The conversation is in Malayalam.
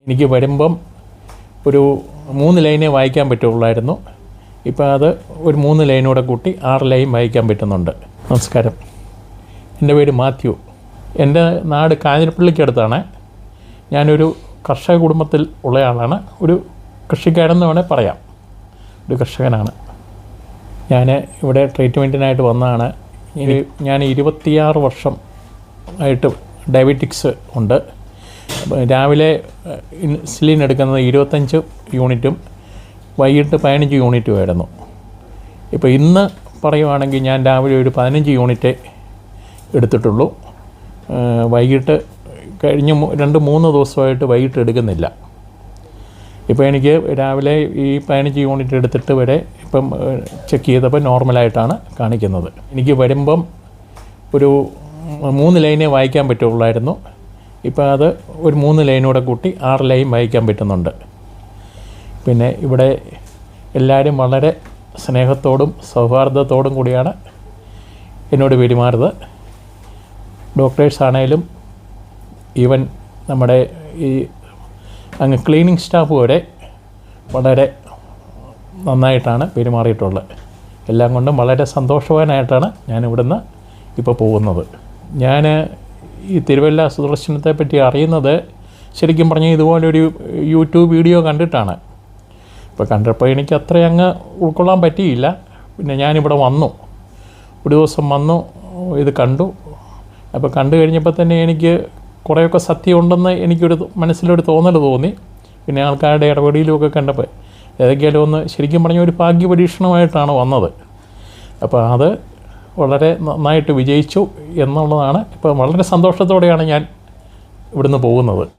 എനിക്ക് വരുമ്പം ഒരു 3 ലൈനേ വായിക്കാൻ പറ്റുള്ളായിരുന്നു. ഇപ്പോൾ അത് ഒരു 3 ലൈനൂടെ കൂട്ടി 6 ലൈൻ വായിക്കാൻ പറ്റുന്നുണ്ട്. നമസ്കാരം, എൻ്റെ പേര് മാത്യു. എൻ്റെ നാട് കാഞ്ഞിരപ്പള്ളിക്കടുത്താണ്. ഞാനൊരു കർഷക കുടുംബത്തിൽ ഉള്ളയാളാണ്. ഒരു കൃഷിക്കാരെന്ന് വേണേൽ പറയാം. ഒരു കർഷകനാണ്. ഞാൻ ഇവിടെ ട്രീറ്റ്മെൻറ്റിനായിട്ട് വന്നതാണ്. ഞാൻ 26 വർഷം ആയിട്ട് ഡയബറ്റിക്സ് ഉണ്ട്. രാവിലെ ഇൻസുലിൻ എടുക്കുന്നത് 25 യൂണിറ്റും വൈകിട്ട് 15 യൂണിറ്റുമായിരുന്നു. ഇപ്പോൾ ഇന്ന് പറയുവാണെങ്കിൽ ഞാൻ രാവിലെ ഒരു 15 യൂണിറ്റ് എടുത്തിട്ടുള്ളൂ. വൈകിട്ട് കഴിഞ്ഞ 2-3 ദിവസമായിട്ട് വൈകിട്ട് എടുക്കുന്നില്ല. ഇപ്പോൾ എനിക്ക് രാവിലെ ഈ 15 യൂണിറ്റ് എടുത്തിട്ട് വരെ ഇപ്പം ചെക്ക് ചെയ്തപ്പോൾ നോർമലായിട്ടാണ് കാണിക്കുന്നത്. എനിക്ക് വരുമ്പം ഒരു 3 ലൈനേ വായിക്കാൻ പറ്റുള്ളായിരുന്നു. ഇപ്പോൾ അത് ഒരു 3 ലൈനൂടെ കൂട്ടി 6 ലൈൻ വായിക്കാൻ പറ്റുന്നുണ്ട്. പിന്നെ ഇവിടെ എല്ലാവരും വളരെ സ്നേഹത്തോടും സൗഹാർദ്ദത്തോടും കൂടിയാണ് എന്നോട് പെരുമാറുന്നത്. ഡോക്ടേഴ്സാണേലും ഈവൻ നമ്മുടെ ഈ അങ്ങ് ക്ലീനിങ് സ്റ്റാഫ് വരെ വളരെ നന്നായിട്ടാണ് പെരുമാറിയിട്ടുള്ളത്. എല്ലാം കൊണ്ടും വളരെ സന്തോഷവാനായിട്ടാണ് ഞാൻ ഇവിടുന്ന് ഇപ്പോൾ പോകുന്നത്. ഞാൻ ഈ തിരുവല്ല സുദർശനത്തെ പറ്റി അറിയുന്നത് ശരിക്കും പറഞ്ഞാൽ ഇതുപോലൊരു യൂട്യൂബ് വീഡിയോ കണ്ടിട്ടാണ്. ഇപ്പോൾ കണ്ടപ്പോൾ എനിക്ക് അത്ര അങ്ങ് ഉൾക്കൊള്ളാൻ പറ്റിയില്ല. പിന്നെ ഞാനിവിടെ വന്നു, ഒരു ദിവസം വന്നു, ഇത് കണ്ടു. അപ്പോൾ കണ്ടു കഴിഞ്ഞപ്പോൾ തന്നെ എനിക്ക് കുറേയൊക്കെ സത്യമുണ്ടെന്ന് എനിക്കൊരു മനസ്സിലൊരു തോന്നൽ തോന്നി. പിന്നെ ആൾക്കാരുടെ ഇടപെടലുമൊക്കെ കണ്ടപ്പോൾ ഏതൊക്കെയാലും ഒന്ന് ശരിക്കും പറഞ്ഞാൽ ഒരു ഭാഗ്യപരീക്ഷണമായിട്ടാണ് വന്നത്. അപ്പോൾ അത് വളരെ നന്നായിട്ട് വിജയിച്ചു എന്നുള്ളതാണ്. ഇപ്പോൾ വളരെ സന്തോഷത്തോടെയാണ് ഞാൻ ഇവിടുന്ന് പോകുന്നത്.